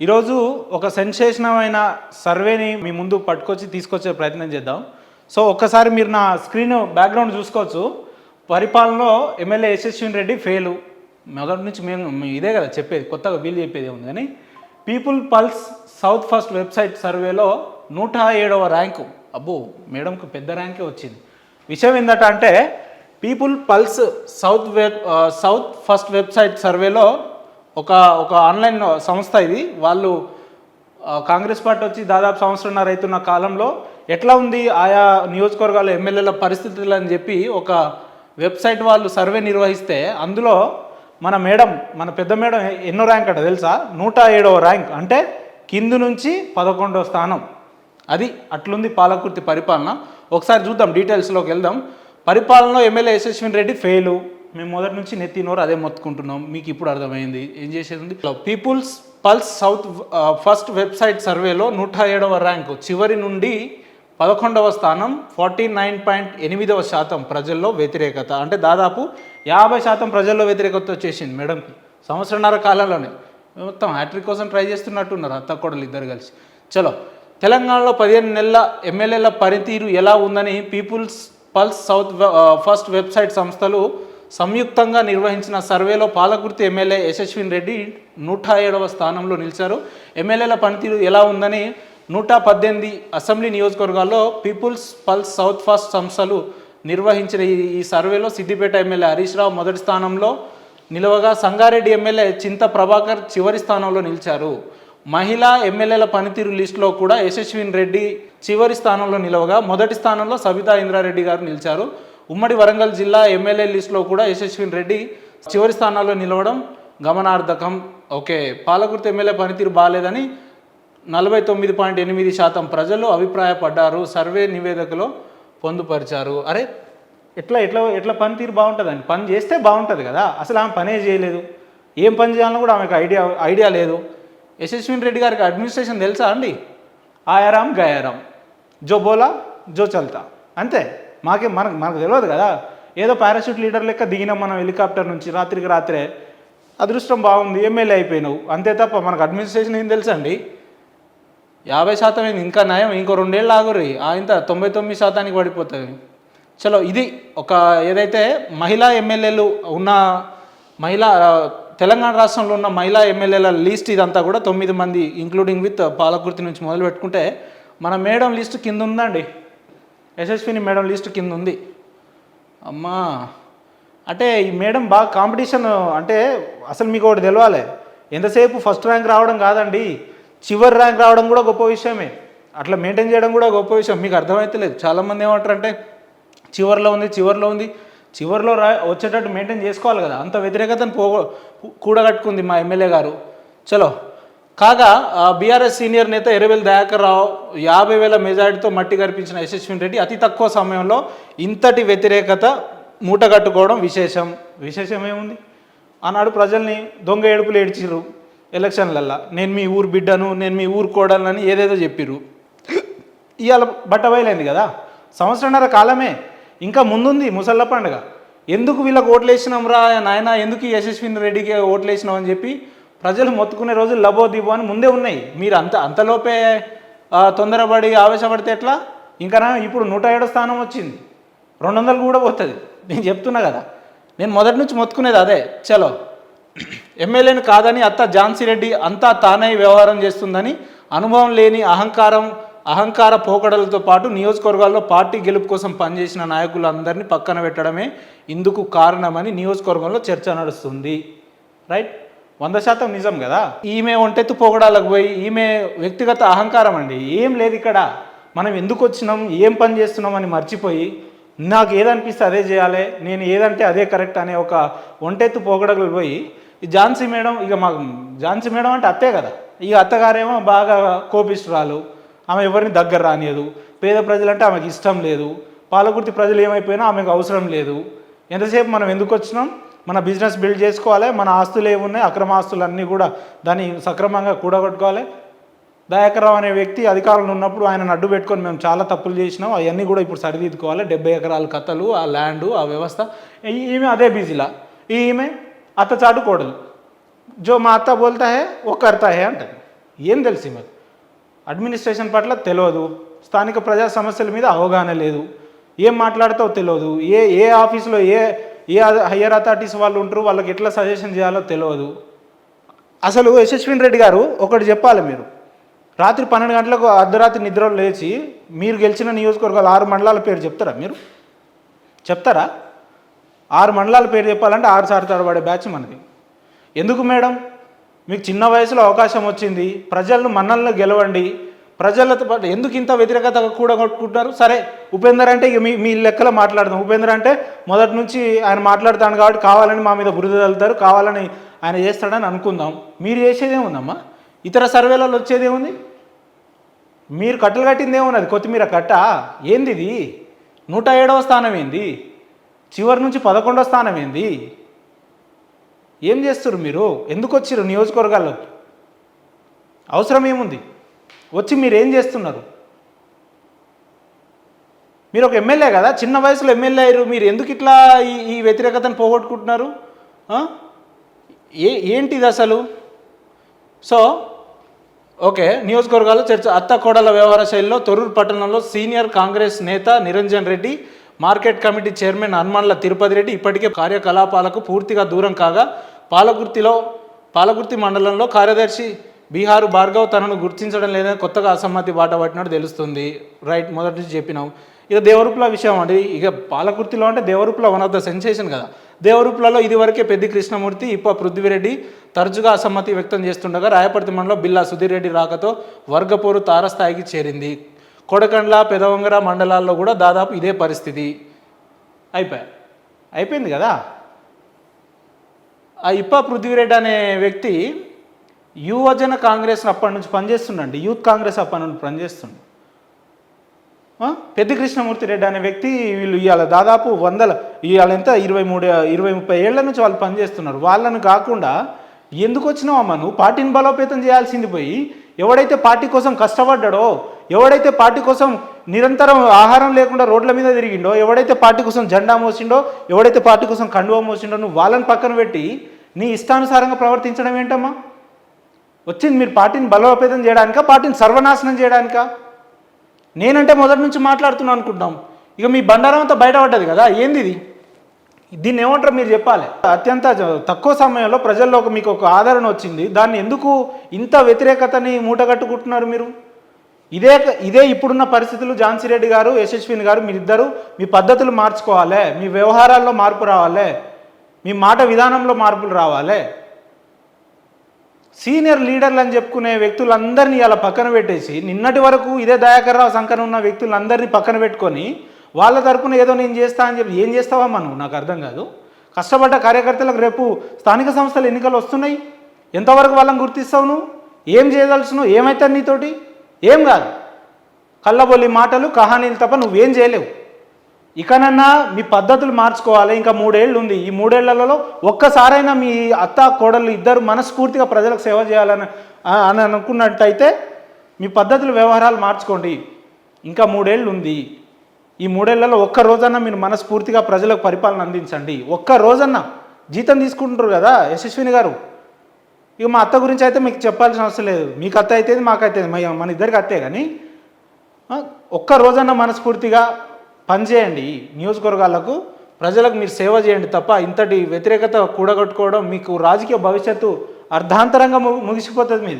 ఈరోజు ఒక సెన్సేషనమైన సర్వేని మీ ముందు తీసుకొచ్చే ప్రయత్నం చేద్దాం. సో ఒక్కసారి మీరు నా స్క్రీన్ బ్యాక్గ్రౌండ్ చూసుకోవచ్చు. పరిపాలనలో ఎమ్మెల్యే యశస్విని రెడ్డి ఫెయిలు. మొదటి నుంచి మేము ఇదే కదా చెప్పేది, కొత్తగా వీళ్ళు చెప్పేది ఉంది. కానీ people pulse South First website సర్వేలో 107వ ర్యాంకు. అబ్బో, మేడంకు పెద్ద ర్యాంకే వచ్చింది. విషయం ఏంటంటే అంటే people pulse South First website సర్వేలో ఒక ఆన్లైన్ సంస్థ ఇది. వాళ్ళు కాంగ్రెస్ పార్టీ వచ్చి దాదాపు సంవత్సరంన్నర అవుతున్న కాలంలో ఎట్లా ఉంది ఆయా నియోజకవర్గాల ఎమ్మెల్యేల పరిస్థితులు అని చెప్పి ఒక వెబ్సైట్ వాళ్ళు సర్వే నిర్వహిస్తే అందులో మన పెద్ద మేడం ఎన్నో ర్యాంక్ అట తెలుసా? 107వ ర్యాంక్. అంటే కింది నుంచి 11వ స్థానం. అది అట్లుంది పాలకుర్తి పరిపాలన. ఒకసారి చూద్దాం, డీటెయిల్స్లోకి వెళ్దాం. పరిపాలనలో ఎమ్మెల్యే యశస్విని రెడ్డి ఫెయిలు. మేము మొదటి నుంచి నెత్తి నోరు అదే మొత్తుకుంటున్నాం. మీకు ఇప్పుడు అర్థమైంది ఏం చేసేది ఉంది. People's Pulse South First website సర్వేలో 107వ ర్యాంకు, చివరి నుండి 11వ స్థానం, 49.8% ప్రజల్లో వ్యతిరేకత. అంటే దాదాపు 50% ప్రజల్లో వ్యతిరేకత వచ్చేసింది మేడంకి సంవత్సరంన్నర కాలంలోనే. మొత్తం హ్యాట్రిక్ కోసం ట్రై చేస్తున్నట్టున్నారు అత్త కోడలు ఇద్దరు కలిసి. చలో, తెలంగాణలో 15 నెలల ఎమ్మెల్యేల పనితీరు ఎలా ఉందని People's Pulse South First website సంస్థలు సంయుక్తంగా నిర్వహించిన సర్వేలో పాలకుర్తి ఎమ్మెల్యే యశస్విని రెడ్డి 107వ స్థానంలో నిలిచారు. ఎమ్మెల్యేల పనితీరు ఎలా ఉందని 118 అసెంబ్లీ నియోజకవర్గాల్లో పీపుల్స్ పల్స్ సౌత్ ఫస్ట్ సంస్థలు నిర్వహించిన ఈ సర్వేలో సిద్దిపేట ఎమ్మెల్యే హరీష్ రావు మొదటి స్థానంలో నిలవగా సంగారెడ్డి ఎమ్మెల్యే చింత ప్రభాకర్ చివరి స్థానంలో నిలిచారు. మహిళా ఎమ్మెల్యేల పనితీరు లిస్టులో కూడా యశస్విని రెడ్డి చివరి స్థానంలో నిలవగా మొదటి స్థానంలో సబితా ఇంద్రారెడ్డి గారు నిలిచారు. ఉమ్మడి వరంగల్ జిల్లా ఎమ్మెల్యే లిస్టులో కూడా యశస్విని రెడ్డి చివరి స్థానాల్లో నిలవడం గమనార్థకం. ఓకే, పాలకుర్తి ఎమ్మెల్యే పనితీరు బాగాలేదని 49.8% ప్రజలు అభిప్రాయపడ్డారు. సర్వే నివేదికలో పొందుపరిచారు. అరే, ఎట్లా పనితీరు బాగుంటుందండి? పని చేస్తే బాగుంటుంది కదా. అసలు ఆమె పనే చేయలేదు. ఏం పని చేయాలని కూడా ఆమెకు ఐడియా లేదు. యశస్విని రెడ్డి గారికి అడ్మినిస్ట్రేషన్ తెలుసా అండి? ఆయారాం గయారాం, జో బోలా జో చల్తా, అంతే. మనకు తెలియదు కదా. ఏదో పారాషూట్ లీడర్ లెక్క దిగినాం మనం హెలికాప్టర్ నుంచి రాత్రికి రాత్రే. అదృష్టం బాగుంది, ఎమ్మెల్యే అయిపోయినావు, అంతే తప్ప మనకు అడ్మినిస్ట్రేషన్ ఏం తెలుసా అండి? 50% అయింది, ఇంకా నయం, ఇంకో 2 ఏళ్ళు ఆగురి, ఇంత 99% పడిపోతుంది. చలో, ఇది ఒక ఏదైతే మహిళా ఎమ్మెల్యేలు ఉన్న తెలంగాణ రాష్ట్రంలో ఉన్న మహిళా ఎమ్మెల్యేల లిస్ట్ ఇదంతా కూడా 9 మంది ఇంక్లూడింగ్ విత్ పాలకుర్తి నుంచి మొదలు పెట్టుకుంటే మన మేడం లిస్ట్ కింద ఉందండి. యశస్విని మేడం లిస్ట్ కింద ఉంది. అమ్మా, అంటే ఈ మేడం బాగా కాంపిటీషన్. అంటే అసలు మీకు ఒకటి తెలవాలి, ఎంతసేపు ఫస్ట్ ర్యాంక్ రావడం కాదండి, చివరి ర్యాంక్ రావడం కూడా గొప్ప విషయమే. అట్లా మెయింటైన్ చేయడం కూడా గొప్ప విషయం. మీకు అర్థమైతలేదు. చాలామంది ఏమంటారంటే చివరిలో ఉంది చివరిలో వచ్చేటట్టు మెయింటైన్ చేసుకోవాలి కదా. అంత వ్యతిరేకతను కూడగట్టుకుంది మా ఎమ్మెల్యే గారు. చలో, కాగా బీఆర్ఎస్ సీనియర్ నేత ఎర్రబెల్లి దయాకర్ రావు 50,000 మెజారిటీతో మట్టి కనిపించిన యశస్విని రెడ్డి అతి తక్కువ సమయంలో ఇంతటి వ్యతిరేకత మూటగట్టుకోవడం విశేషం ఏముంది? ఆనాడు ప్రజల్ని దొంగ ఏడుపులు ఏడ్చిర్రు ఎలక్షన్లల్లో. నేను మీ ఊరు బిడ్డను, నేను మీ ఊరు కోడలని ఏదేదో చెప్పిర్రు. ఇవాళ బట్టబయలైంది కదా. సంవత్సరంన్నర కాలమే ఇంకా ముందుంది ముసళ్ళ పండుగ. ఎందుకు వీళ్ళకి ఓట్లు వేసినాం రా నాయన, ఎందుకు యశస్విని రెడ్డికి ఓట్లు వేసినాం అని చెప్పి ప్రజలు మొత్తుకునే రోజులు లబో దిబో అని ముందే ఉన్నాయి. మీరు అంతలోపే తొందరపడి ఆవేశపడితే ఎట్లా? ఇంకా ఇప్పుడు 107వ స్థానం వచ్చింది, 200 కూడా పోతుంది. నేను చెప్తున్నా కదా, నేను మొదటి నుంచి మొత్తుకునేది అదే. చలో, ఎమ్మెల్యేని కాదని అత్త ఝాన్సీ రెడ్డి అంతా తానే వ్యవహారం చేస్తుందని అనుభవం లేని అహంకార పోకడలతో పాటు నియోజకవర్గాల్లో పార్టీ గెలుపు కోసం పనిచేసిన నాయకులందరినీ పక్కన పెట్టడమే ఇందుకు కారణమని నియోజకవర్గంలో చర్చ నడుస్తుంది. రైట్, 100% నిజం కదా. ఈమె ఒంటెత్తు పోగడాలకు పోయి ఈమె వ్యక్తిగత అహంకారం అండి. ఏం లేదు ఇక్కడ. మనం ఎందుకు వచ్చినాం, ఏం పని చేస్తున్నాం అని మర్చిపోయి నాకు ఏదనిపిస్తే అదే చేయాలి, నేను ఏదంటే అదే కరెక్ట్ అనే ఒక ఒంటెత్తు పోగడలకు పోయి ఈ ఝాన్సీ మేడం, ఇక మాకు ఝాన్సీ మేడం అంటే అత్తే కదా. ఇక అత్తగారేమో బాగా కోపిష్ఠురాలు, ఆమె ఎవరిని దగ్గర రానియదు. పేద ప్రజలంటే ఆమెకు ఇష్టం లేదు. పాలకుర్తి ప్రజలు ఏమైపోయినా ఆమెకు అవసరం లేదు. ఎంతసేపు మనం ఎందుకు వచ్చినాం, మన బిజినెస్ బిల్డ్ చేసుకోవాలి, మన ఆస్తులు ఏమున్నాయి, అక్రమ ఆస్తులు అన్నీ కూడా దాన్ని సక్రమంగా కూడగొట్టుకోవాలి. దయాకర్ రావు అనే వ్యక్తి అధికారంలో ఉన్నప్పుడు ఆయనను అడ్డు పెట్టుకొని మేము చాలా తప్పులు చేసినాం, అవన్నీ కూడా ఇప్పుడు సరిదిద్దుకోవాలి. 70 ఎకరాల కథలు, ఆ ల్యాండు, ఆ వ్యవస్థ. ఈమె అదే బిజీలా. ఈమె అత్త చాటు కోడలు, జో మా అత్త బోల్తా హే ఓ కర్తా హే అంటది. ఏం తెలుసు మరి అడ్మినిస్ట్రేషన్ పట్ల తెలియదు, స్థానిక ప్రజా సమస్యల మీద అవగాహన లేదు, ఏం మాట్లాడతావు తెలియదు, ఏ ఏ ఆఫీసులో ఏ ఏ హయ్యర్ అథారిటీస్ వాళ్ళు ఉంటారు, వాళ్ళకి ఎట్లా సజెషన్ చేయాలో తెలియదు. అసలు యశస్విని రెడ్డి గారు ఒకటి చెప్పాలి, మీరు రాత్రి 12 గంటలకు అర్ధరాత్రి నిద్రలో లేచి మీరు గెలిచిన నియోజకవర్గాలు 6 మండలాల పేరు చెప్తారా? మీరు చెప్తారా? 6 మండలాల పేరు చెప్పాలంటే 6 సార్లు తడబడే బ్యాచ్ మనది. ఎందుకు మేడం? మీకు చిన్న వయసులో అవకాశం వచ్చింది, ప్రజలను మన్నలను గెలవండి, ప్రజలతో పాటు ఎందుకు ఇంత వ్యతిరేకత కూడా కొట్టుకుంటున్నారు? సరే, ఉపేందర్ అంటే ఇక మీ లెక్కలో మాట్లాడదాం. ఉపేందర్ అంటే మొదటి నుంచి ఆయన మాట్లాడుతాడు కాబట్టి కావాలని మా మీద బురద చల్లుతారు, కావాలని ఆయన చేస్తాడని అనుకుందాం. మీరు చేసేదేముందమ్మా? ఇతర సర్వేలలో వచ్చేదేముంది? మీరు కట్టలు కట్టిందేమున్నది? కొత్తిమీర కట్ట ఏంది ఇది? 107వ స్థానం ఏంది? చివరి నుంచి 11వ స్థానం ఏంది? ఏం చేస్తారు మీరు? ఎందుకు వచ్చారు నియోజకవర్గాల్లోకి? అవసరం ఏముంది? వచ్చి మీరు ఏం చేస్తున్నారు? మీరు ఒక ఎమ్మెల్యే కదా, చిన్న వయసులో ఎమ్మెల్యే అయ్యారు, మీరు ఎందుకు ఇట్లా ఈ వ్యతిరేకతను పోగొట్టుకుంటున్నారు? ఏంటిది అసలు? సో ఓకే, నియోజకవర్గాల్లో చర్చ. అత్త కోడల వ్యవహార శైలిలో తొర్రూరు పట్టణంలో సీనియర్ కాంగ్రెస్ నేత Niranjan Reddy, market committee chairman హనుమాన్ల తిరుపతి రెడ్డి ఇప్పటికే కార్యకలాపాలకు పూర్తిగా దూరం కాగా పాలకుర్తి మండలంలో కార్యదర్శి బీహారు భార్గవ్ తనను గుర్తించడం లేదని కొత్తగా అసమ్మతి బాట పట్టినట్టు తెలుస్తుంది. రైట్, మొదటి నుంచి చెప్పినాం. ఇక దేవరూపుల విషయం అండి. ఇక పాలకుర్తిలో అంటే Devaruppula one of the sensation కదా. దేవరూపులలో ఇదివరకే పెద్ది కృష్ణమూర్తి, ఇప్ప పృథ్వీరెడ్డి తరచుగా అసమ్మతి వ్యక్తం చేస్తుండగా రాయపర్తి మండలంలో బిల్లా సుధీర్ రెడ్డి రాకతో వర్గపోరు తారస్థాయికి చేరింది. కొడకండ్ల, పెదవంగర మండలాల్లో కూడా దాదాపు ఇదే పరిస్థితి. అయిపోయింది కదా. ఆ ఇప్ప పృథ్వీరెడ్డి అనే వ్యక్తి యువజన కాంగ్రెస్ అప్పటి నుంచి పనిచేస్తుండండి, యూత్ కాంగ్రెస్ అప్పటి నుంచి పనిచేస్తుండు. పెద్ది కృష్ణమూర్తి రెడ్డి అనే వ్యక్తి, వీళ్ళు ఇవాళ దాదాపు ఇవాళ ఎంత 20-30 ఏళ్ల నుంచి వాళ్ళు పనిచేస్తున్నారు. వాళ్ళను కాకుండా ఎందుకు వచ్చినావమ్మా నువ్వు? పార్టీని బలోపేతం చేయాల్సింది పోయి, ఎవడైతే పార్టీ కోసం కష్టపడ్డాడో, ఎవడైతే పార్టీ కోసం నిరంతరం ఆహారం లేకుండా రోడ్ల మీద తిరిగిండో, ఎవడైతే పార్టీ కోసం జెండా మోసిండో, ఎవడైతే పార్టీ కోసం కండువా మోసిండో, నువ్వు వాళ్ళని పక్కన పెట్టి నీ ఇష్టానుసారంగా ప్రవర్తించడం ఏంటమ్మా? వచ్చింది మీరు పార్టీని బలోపేతం చేయడానికా, పార్టీని సర్వనాశనం చేయడానికా? నేనంటే మొదటి నుంచి మాట్లాడుతున్నాను అనుకుంటాం. ఇక మీ బండారం అంతా బయటపడ్డది కదా. ఏంది ఇది? దీన్ని ఏమంటారు మీరు చెప్పాలి. అత్యంత తక్కువ సమయంలో ప్రజల్లో మీకు ఒక ఆదరణ వచ్చింది, దాన్ని ఎందుకు ఇంత వ్యతిరేకతని మూటగట్టుకుంటున్నారు మీరు? ఇదే ఇప్పుడున్న పరిస్థితులు. ఝాన్సీ రెడ్డి గారు, యశస్విని గారు, మీరిద్దరూ మీ పద్ధతులు మార్చుకోవాలి, మీ వ్యవహారాల్లో మార్పు రావాలి, మీ మాట విధానంలో మార్పులు రావాలి. సీనియర్ లీడర్లు అని చెప్పుకునే వ్యక్తులందరినీ ఇలా పక్కన పెట్టేసి, నిన్నటి వరకు ఇదే దయాకర్ రావు సంకన ఉన్న వ్యక్తులందరినీ పక్కన పెట్టుకొని వాళ్ళ తరపున ఏదో నేను చేస్తా అని చెప్పి ఏం చేస్తావమ్మా నువ్వు? నాకు అర్థం కాదు. కష్టపడ్డ కార్యకర్తలకు రేపు స్థానిక సంస్థల ఎన్నికలు వస్తున్నాయి, ఎంతవరకు వాళ్ళని గుర్తిస్తావు నువ్వు? ఏం చేయదలుచున్నావు? ఏమవుతుంది నీతోటి? ఏం కాదు. కళ్ళబొల్లి మాటలు, కహానీలు తప్ప నువ్వేం చేయలేవు. ఇకనన్నా మీ పద్ధతులు మార్చుకోవాలి. ఇంకా 3 ఏళ్ళు ఉంది. ఈ 3 ఏళ్లలో ఒక్కసారైనా మీ అత్త కోడళ్ళు ఇద్దరు మనస్ఫూర్తిగా ప్రజలకు సేవ చేయాలని అనుకున్నట్టయితే మీ పద్ధతులు, వ్యవహారాలు మార్చుకోండి. ఇంకా 3 ఏళ్ళు ఉంది. ఈ 3 ఏళ్లలో ఒక్క రోజన్నా మీరు మనస్ఫూర్తిగా ప్రజలకు పరిపాలన అందించండి. ఒక్క రోజన్నా. జీతం తీసుకుంటారు కదా యశస్విని గారు. ఇక మా అత్త గురించి అయితే మీకు చెప్పాల్సిన అవసరం లేదు. మీకు అత్త అయితే మాకైతే మన ఇద్దరికి అత్తే. కానీ ఒక్క రోజన్నా మనస్ఫూర్తిగా పనిచేయండి. నియోజకవర్గాలకు, ప్రజలకు మీరు సేవ చేయండి తప్ప ఇంతటి వ్యతిరేకత కూడగట్టుకోవడం మీకు రాజకీయ భవిష్యత్తు అర్ధాంతరంగా ముగిసిపోతుంది.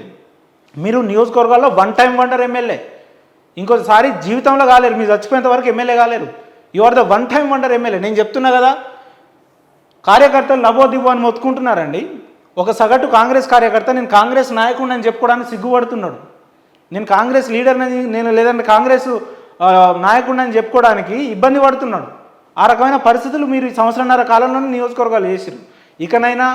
మీరు నియోజకవర్గాల్లో వన్ టైం వండర్ ఎమ్మెల్యే. ఇంకోసారి జీవితంలో కాలేరు. మీరు చచ్చిపోయేంత వరకు ఎమ్మెల్యే కాలేరు. You are the one time wonder MLA. నేను చెప్తున్నా కదా. కార్యకర్తలు లబోదిబో అని మొత్తుకుంటున్నారండి. ఒక సగటు కాంగ్రెస్ కార్యకర్త నేను కాంగ్రెస్ నాయకుడిని అని చెప్పుకోవడానికి సిగ్గుపడుతున్నాడు. నేను కాంగ్రెస్ లీడర్ని, నేను లేదంటే కాంగ్రెస్ నాయకుడిని అని చెప్పుకోవడానికి ఇబ్బంది పడుతున్నాడు. ఆ రకమైన పరిస్థితులు మీరు 1.5 సంవత్సరాల కాలంలోనే నియోజకవర్గాలు చేసిరు. ఇకనైనా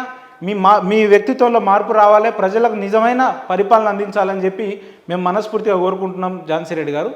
మీ వ్యక్తిత్వంలో మార్పు రావాలి, ప్రజలకు నిజమైన పరిపాలన అందించాలని చెప్పి మేము మనస్ఫూర్తిగా కోరుకుంటున్నాం ఝాన్సీ రెడ్డి గారు.